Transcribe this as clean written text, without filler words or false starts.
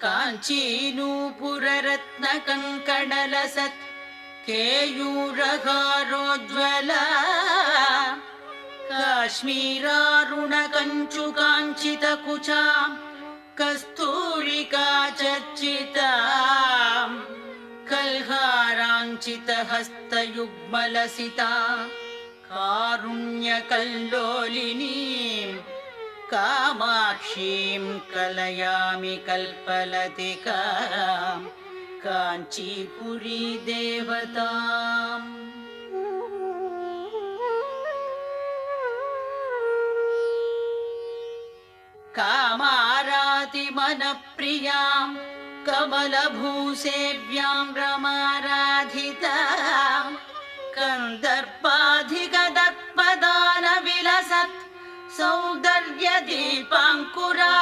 काञ्चीनूपुररत्नकङ्कणलसत् केयूरहारोज्ज्वला काश्मीरारुणकञ्चुकाञ्चितकुचा Kasturika चर्चिता कल्हाराञ्चितहस्तयुग्मलसिता कारुण्यकल्लोलिनीं कामाक्षीं कलयामि कल्पलतिकां काञ्चीपुरी देवताम् कामारातिमनप्रियां कमलभूसेव्यां रमाराधितां कन्दर्पाधिगदत्पदानविलसत् सौन्दर्यदीपाङ्कुरा